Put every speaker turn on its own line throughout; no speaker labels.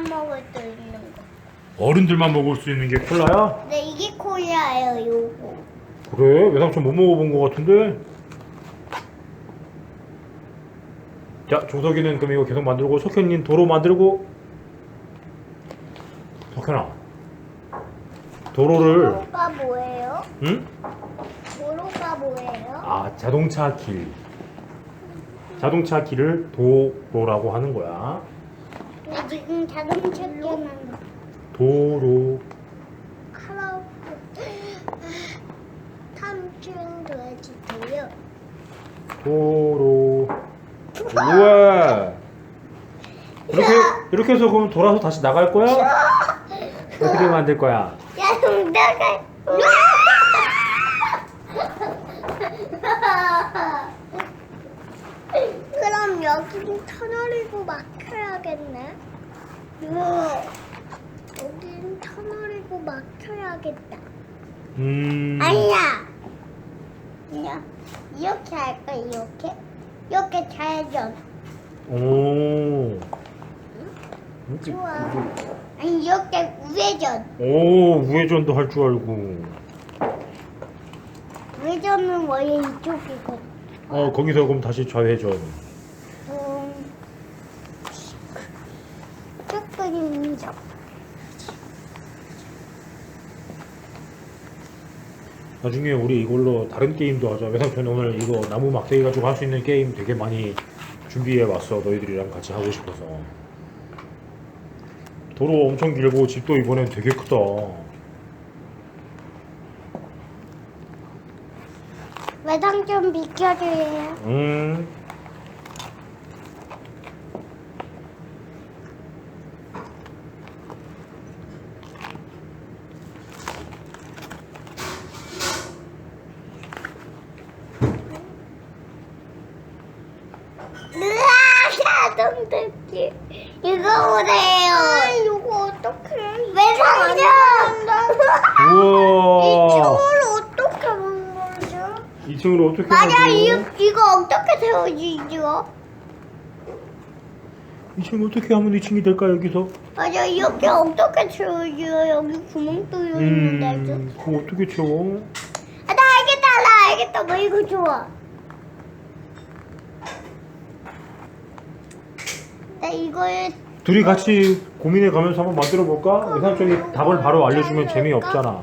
어른들만 먹을 수 있는 거.
어른들만 먹을 수 있는 게 콜라야?
네, 이게 콜라예요, 요거.
그래? 외삼촌 못 먹어본 것 같은데? 자, 종석이는 그럼 이거 계속 만들고, 석현이는 도로 만들고. 석현아, 도로를,
도로가 뭐예요?
응?
도로가 뭐예요?
아, 자동차 길. 자동차 길을 도로라고 하는 거야.
나 지금 자동차 깨는
도로.
카라오케 탐중 도와주세요.
도로. 우와. 이렇게 해서 그럼 돌아서 다시 나갈 거야? 어떻게 만들 거야?
야, 동작을. 그럼 여기는 터널이고 막혀야겠네. 여기는 터널이고 막혀야겠다. 아니야. 그냥 이렇게 할까? 이렇게 좌회전.
오.
좋아. 아니 이렇게 우회전.
오, 우회전도 할 줄 알고.
우회전은 원래 이쪽이고.
거기서 그럼 다시 좌회전.
조금 적.
나중에 우리 이걸로 다른 게임도 하자. 외삼촌 오늘 이거 나무 막대기 가지고 할 수 있는 게임 되게 많이 준비해 왔어. 너희들이랑 같이 하고 싶어서. 도로 엄청 길고 집도 이번엔 되게 크다.
외상 좀 비켜줘요. 으아, 자동차기. 이거 오래요. 아, 이거 어떡해. 외상점.
우와.
이쪽을 어떻게 만들죠?
2층으로 어떻게
맞아,
만들어?
이거 어떻게 세워지죠?
2층 어떻게 하면 2층이 될까 여기서?
맞아, 이렇게 어떻게 세워져요? 여기 구멍 뚫려 있는데.
그거 어떻게 채워?
아, 나 알겠다. 뭐 이거 좋아. 나 이걸
둘이 같이 고민해 가면서 한번 만들어 볼까? 외삼촌이 답을 바로 알려주면 재미없잖아.
요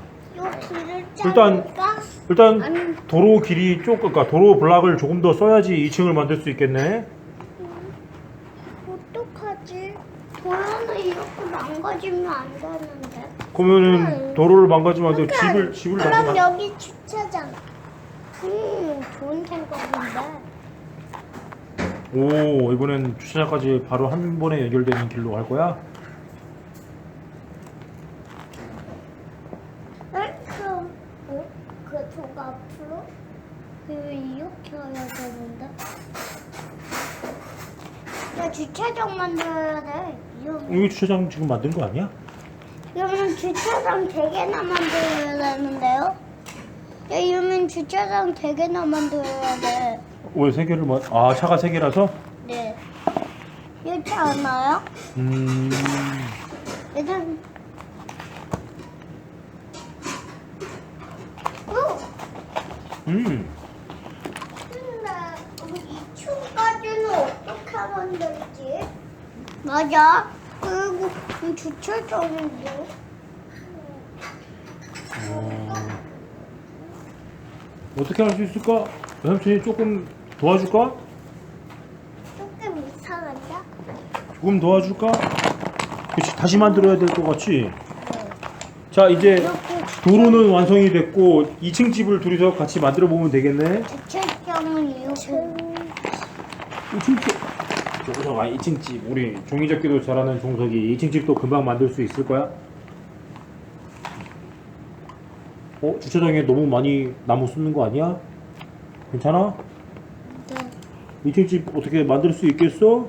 길을
일단
자를까?
일단
아니.
도로 길이 그러니까 도로 블락을 조금 더 써야지 2층을 만들 수 있겠네.
어떡하지? 도로는 이렇게 망가지면 안 되는데.
그러면은 도로를 망가지면 안 돼. 집을 다시
그럼 여기 주차장. 좋은 생각인데.
오, 이번엔 주차장까지 바로 한 번에 연결되는 길로 갈 거야?
그럼 그쪽 앞으로 이렇게 해야 되는데. 나 주차장 만들어야 돼.
여기 주차장 지금 만든 거 아니야?
그러면 주차장 3개나 만들어야 되는데요? 야, 이러면 주차장 3개나 만들어야 돼.
왜 3개를 차가 3개라서?
네. 이렇지 않아요? 일단
음.
근데 2층까지는 어떻게 만들지? 맞아. 그리고 주차장인데.
어떻게 할 수 있을까? 외삼촌이 조금 도와줄까?
조금 이상한데?
조금 도와줄까? 그치, 다시 만들어야 될 것 같지? 자, 이제 도로는 완성이 됐고 2층 집을 둘이서 같이 만들어 보면 되겠네.
주차장은 이렇게.
2층 집. 종석아, 2층 집. 우리 종이접기도 잘하는 종석이 2층 집도 금방 만들 수 있을 거야? 주차장에 너무 많이 나무 쏟는 거 아니야? 괜찮아?
네.
2층 집 어떻게 만들 수 있겠어?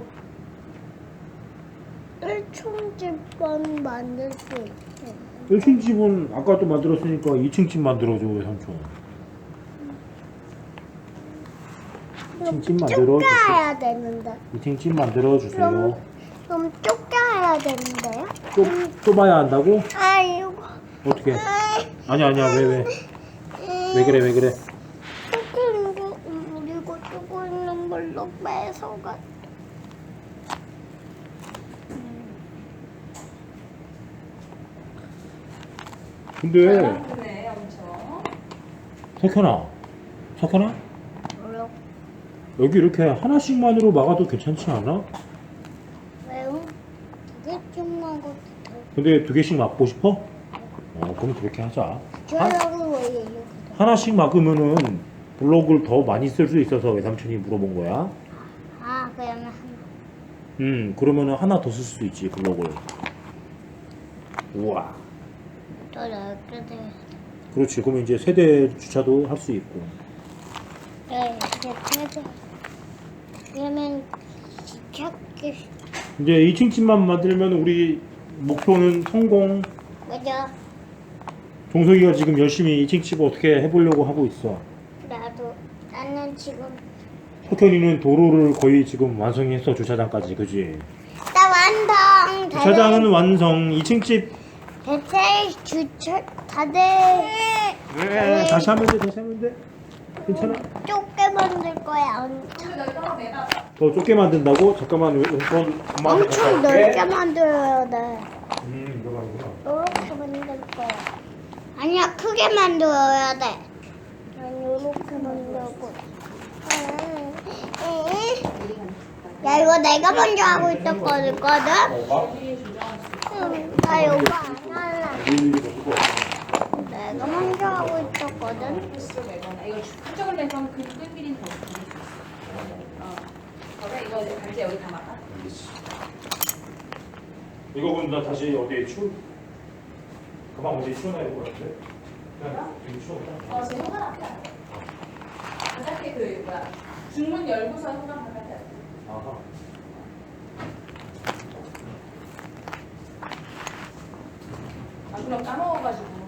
1층 집만 만들 수 있어.
1층 집은 아까 또 만들었으니까 2층 집 만들어줘, 삼촌. 2층 집 만들어 주세요.
쫓겨야 되는데.
2층 집 만들어 주세요.
그럼 쫓겨야 좁아야 되는데요?
좁아야 한다고?
아이고.
어떻게? 아니야 왜 그래?
그리고 뜨고 있는 걸로 뺏어가.
근데
네, 엄청.
석현아
뭐요?
여기 이렇게 하나씩만으로 막아도 괜찮지 않아?
왜요? 두개 좀만 거
근데 2개씩 막고 싶어? 그럼 그렇게 하자.
저라고 왜 이렇게?
하나씩 막으면은 블록을 더 많이 쓸 수 있어서 외삼촌이 물어본 거야.
아, 그러면 하나.
그러면은 하나 더 쓸 수도 있지 블록을. 우와.
더 넓게 돼.
그렇지. 그러면 이제 세대 주차도 할 수 있고.
네, 이제 그래도 그러면 시작해.
이제 2층 집만 만들면 우리 목표는 성공.
맞아.
종석이가 지금 열심히 2층 집 어떻게 해보려고 하고 있어.
나는 지금
석현이는 도로를 거의 지금 완성했어. 주차장까지. 그지?
나 완성.
주차장은 완성. 2층 집.
대체 주차 다들
네. 다시 하면 돼. 괜찮아.
좁게 만들 거야.
더 좁게 만든다고? 잠깐만. 왼손 엄마한테
엄청
갔다 올게.
넓게 만들어야 돼.
이거 말이구나.
이렇게 만들 거야. 아니야, 크게 만들어야 돼. 난 이렇게 만들고. 야, 이거 내가 먼저 하고 있었거든. 나 이거 안 할래. 내가 먼저 하고 있었거든.
이거 한쪽을 내서 그 끈끼리 더. 그래 이거 갈지 여기 다 막아.
이거 그럼 나 다시 어디에 가방 어디에 치워놔야 것 같아? 그냥 여기 치워놔.
제 현관 앞에. 바깥에 그 뭐야 중문 열고서 현관 바깥에.
아하.
그럼 까먹어가지고.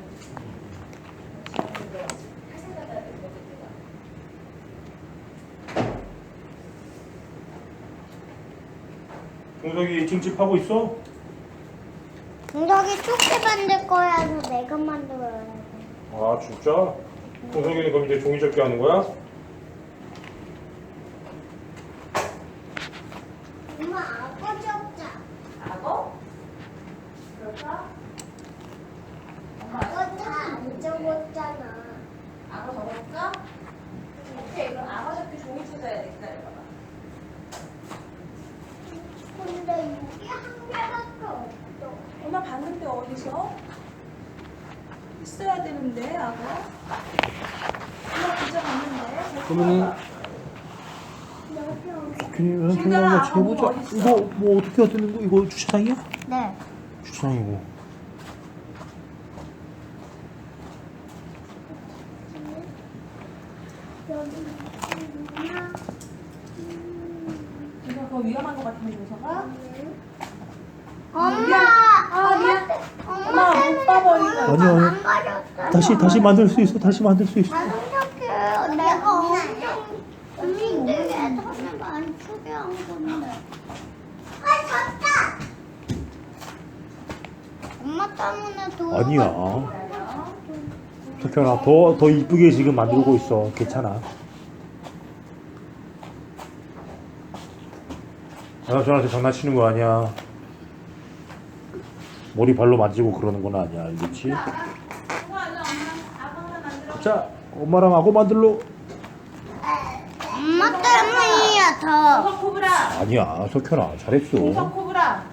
종석이 2층 집 하고 있어?
공덕이 좁게 만들 거야서 내가 만들어야 돼.
아 진짜? 종석이는 그럼 이제 종이 접기 하는 거야?
엄마, 아빠 접자.
악어? 그럴까?
아빠 다안 접었잖아.
악어 적어볼까? 오케이 그럼 악어 적기 종이 찾아야 돼. 기다려봐봐.
근데 여기 한 개밖에 없어.
엄마 봤는데 어디서? 있어야 되는데 악어? 엄마 진짜 봤는데?
그러면은
여기 없어.
한번 같이 해보자. 이거 뭐 어떻게 해야 되는 거? 이거 주차장이야?
네.
주차장이고.
여기 있구나.
이거 그거 위험한 거 같은데 조서가?
엄마!
아 미안. 엄마 못 봐버리니까.
아니야.
안 가졌어.
다시 만들 수 있어. 다시 만들 수 있어.
아, 생각해. 내가 엄청 힘들게 돈을 많이 쓰게 한 건데. 아, 졌다! 엄마 때문에 돈.
아니야. 석현아, 더 이쁘게 지금 만들고 있어. 괜찮아. 내가 저한테 장난치는 거 아니야. 머리 발로 만지고 그러는 건 아니야. 알겠지? 자, 엄마랑 악어 만들러.
엄마 때문이야, 더.
우선 코브라.
아니야, 석현아. 잘했어.
우선 코브라.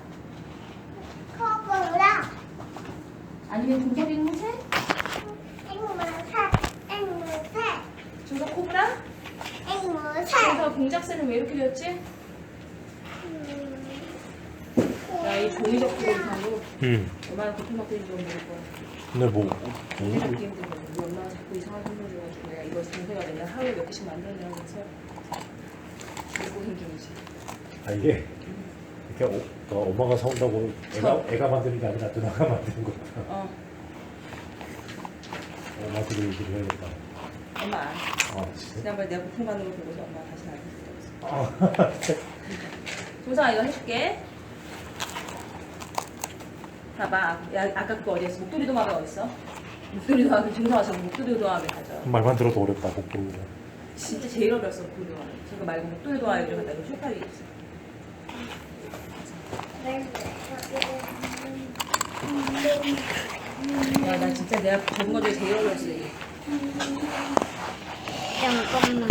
커브라.
아니면 종섭 앵무새?
앵무새.
종섭 코브라?
앵무새.
종섭 공작새는 왜 이렇게 되었지? 야이 종이 접기로 이상으로
응.
얼마나 고통받는지 좀 모를 거야.
근데 뭐,
생각하기 힘든 거. 우리 엄마가 자꾸 이상한 선물 줘가지고 내가 이거 동생가 맨날 하루에 몇 개씩 만들어내라고 해서 고생 중이지.
아, 이게, 이렇게 엄마가 사온다고 애가 만드는 게 아니라 누나가 만드는 거야.
어
엄마한테 얘기를 해야겠다.
엄마
아, 진짜?
지난번에 내가 고통받는 거 보고서 엄마가 다시 나한테 그랬어.
아,
조상아 이거 해줄게. 봐봐. 야, 아까 그거 어디였어? 목도리 도마뱀 어딨어? 목도리 도마뱀 중성화서 목도리 도마뱀 가져.
말만 들어도 어렵다 목도리.
진짜 제일 어려웠어 목도리 도마뱀. 저거 말고 목도리 도마뱀 갖다 이거 쇼파에 있어. 야, 나 진짜 내가 적은 거 중에 제일 어려웠어 이게.
잠깐만.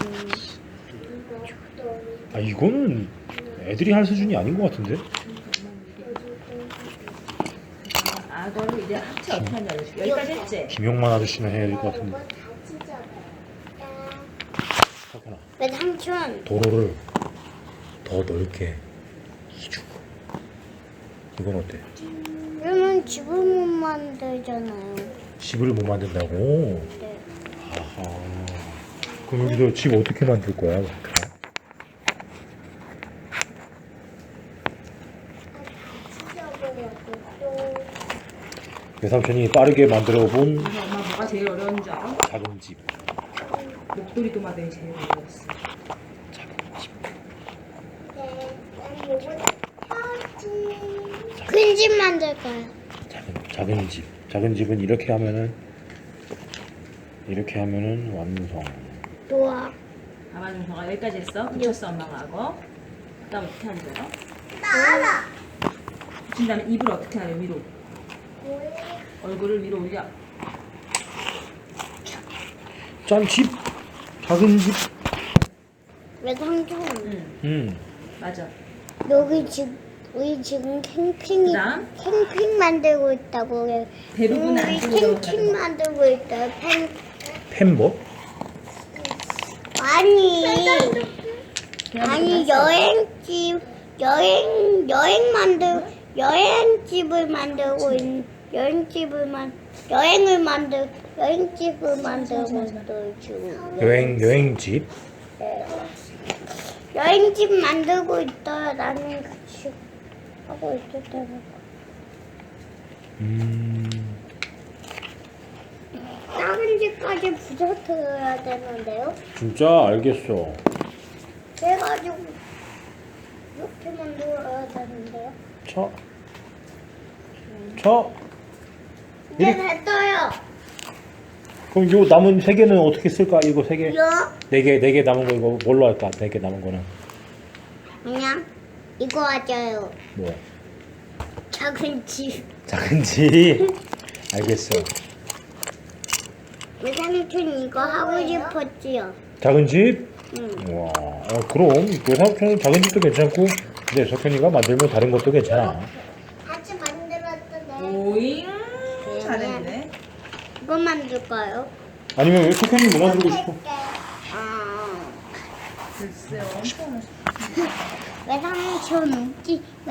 아 이거는 애들이 할 수준이 아닌 것 같은데?
악어를 이제 합체 어떻게 하는지 알려줄게. 여기까지 했지?
김용만 아저씨는 해야 될 것 같은데. 석현아,
왜 삼촌?
도로를 더 넓게 해주고. 이건 어때?
그러면 집을 못 만들잖아요.
집을 못 만든다고?
네.
아하. 그럼 여기서 집 어떻게 만들 거야? 외삼촌이 빠르게 만들어 본
그래서 엄마 뭐가 제일 어려운 줄 알아?
작은 집.
목도리 도마뱀이 제일 어려웠어.
작은 집.
큰 집 만들까요?
작은 집. 작은 집은 이렇게 하면은 완성.
좋아.
가만 중성아 여기까지 했어? 붙였어 엄마가 악어. 그다음 어떻게 하는 거야?
나 알아.
붙인 다음에 입을 어떻게 하냐 위로. 얼굴을 위로 올려.
짠 집. 작은 집.
왜 삼촌?
응. 맞아.
우리 지금 캠핑
그다음?
캠핑 만들고 있다고 해.
대부분 안
우리
쓰는
캠핑 만들고 있다.
펜 뭐?
아니 여행집을 만들고 있는 여행집을 만들고 있어요 지금.
여행집.
네. 여행집 만들고 있다. 나는 같이 하고 있었다고. 작은 집까지 부서뜨려야 되는데요.
진짜 알겠어.
그래가지고 이렇게 만들어야 되는데요.
쳐.
이제 됐어요.
그럼 요 남은 세 개는 어떻게 쓸까? 이거 세 개.
이거
네 개 남은 거 이거 뭘로 할까? 4개 남은 거는
그냥 이거 하자요.
뭐?
작은 집.
작은 집. 알겠어.
내 삼촌 이거 하고 싶었지요.
작은 집?
응.
와, 그럼 외삼촌은 작은 집도 괜찮고, 근데 석현이가 만들면 다른 것도 괜찮아.
같이 만들었던
오잉. 잘했네.
이거 만들까요?
아니면 왜 석현이 뭐 만들고 싶어?
아.
글쎄요. 엄청
왜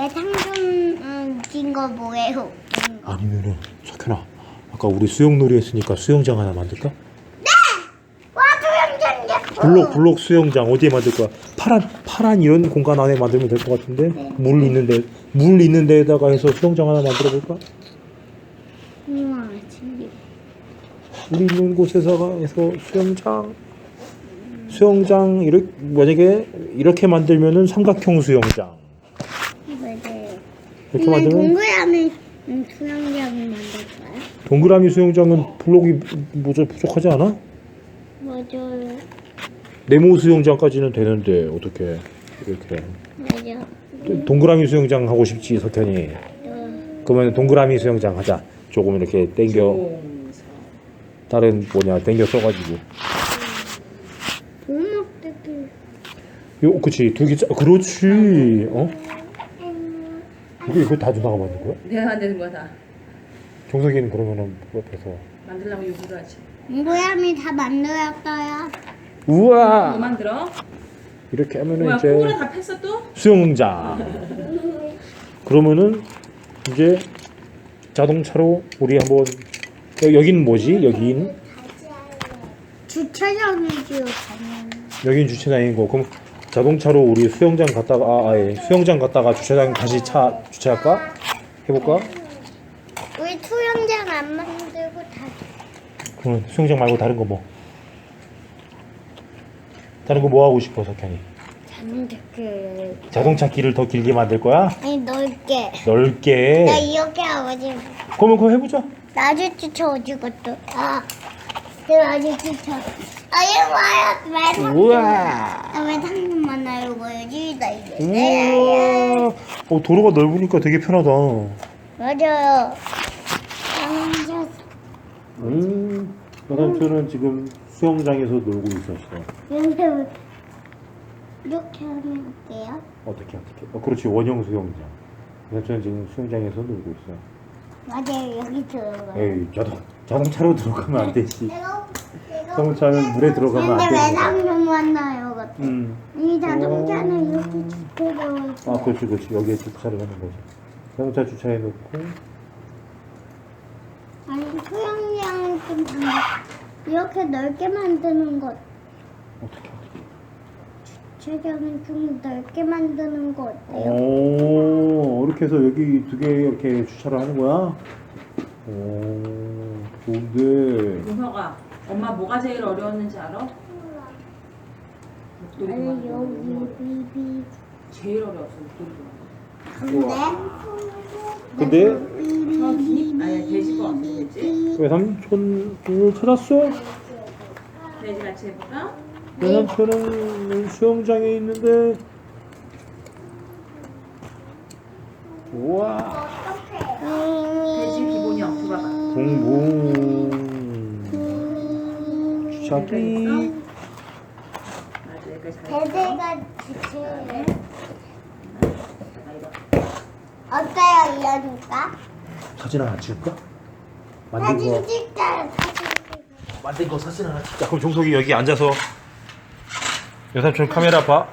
삼촌 웃긴 거 뭐예요?
아니면은 석현아, 아까 우리 수영놀이 했으니까 수영장 하나 만들까?
와 수영장
블록 수영장 어디에 만들 거야? 파란 이런 공간 안에 만들면 될 것 같은데 물 있는 데에다가 해서 수영장 하나 만들어 볼까?
우와 진짜.
물 있는 곳에다가 해서 수영장 이렇게 만약에 이렇게 만들면은 삼각형 수영장.
맞아요.
이렇게 만들면
동그라미 수영장 만들까요?
동그라미 수영장은 블록이 부족하지 않아?
맞아요.
네모 수영장까지는 되는데 어떻게 이렇게
맞아.
동그라미 수영장 하고 싶지 석현이. 그러면 동그라미 수영장 하자. 조금 이렇게 당겨
종서.
다른 당겨 써가지고.
도막대기.
그치 두 개. 그렇지. 이거 다 누나가 만든 거야?
내가 만드는 거다.
종석이는 그러면은 옆에서.
만들려고 요구를 하지.
동그라미 다 만들었어요.
뭐
우와.
만들어?
이렇게 하면은
뭐야
이제
콩으로 다 팼어 또?
수영장. 그러면은 이제 자동차로 우리 한번 여기는 뭐지? 여긴
주차장이지요, 당연히.
여긴 주차장이고 그럼 자동차로 우리 수영장 갔다가 수영장 갔다가 주차장 다시 차 주차할까? 해볼까?
우리 수영장 안 만들고 다.
그럼 수영장 말고 다른 거 뭐? 다른 거 뭐 하고 싶어 석현이?
이렇게.
자동차 길을 더 길게 만들 거야?
아니 넓게. 나
넓게.
이렇게 아버지.
그러면 그거 해보자.
나주 쳐 어디 것도. 내 나주 쳐. 이거 봐요. 왜
우와.
왜 당근만 나요 보여지? 나 이게.
우와. 도로가 넓으니까 되게 편하다.
맞아요.
여삼촌은 지금 수영장에서 놀고 있었어.
이렇게 하면 어때요?
어떻게? 그렇지, 원형 수영장. 여삼촌은 지금 수영장에서 놀고 있어.
맞아요. 여기 들어가요.
에이, 자동차로 들어가면 안 되지. 자동차는 물에 들어가면 안
근데 왜
되지.
당근만 나요? 이 자동차는 이렇게 주택을.
아, 그렇지. 여기에 주차를 하는 거지. 자동차 주차해 놓고.
아니 수영장을 좀 이렇게 넓게 만드는 것.
어떻게?
주차장을 좀 넓게 만드는 거 어때요?
오, 이렇게 해서 여기 두 개 이렇게 주차를 하는 거야? 오, 좋은데.
용서가 엄마 뭐가 제일 어려웠는지 알아? 목도리
아니
그만.
여기 비비.
제일 어려웠어 목도리 그만.
근데
저기 아니 돼지가 어떻게 되지?
외삼촌을 찾았어?
돼지 같이 해볼까?
외삼촌은 수영장에 있는데. 우와.
돼지 기본형 들어봐.
붕붕. 주차기.
맞아 여기까지 잘
대대가 주차해.
이거.
어때요 이러니까?
사진 하나 찍을까? 만든
사진
거.
찍자. 사진
만든 거 사진 하나 찍자. 그럼 종석이 여기 앉아서 여삼촌 카메라 봐.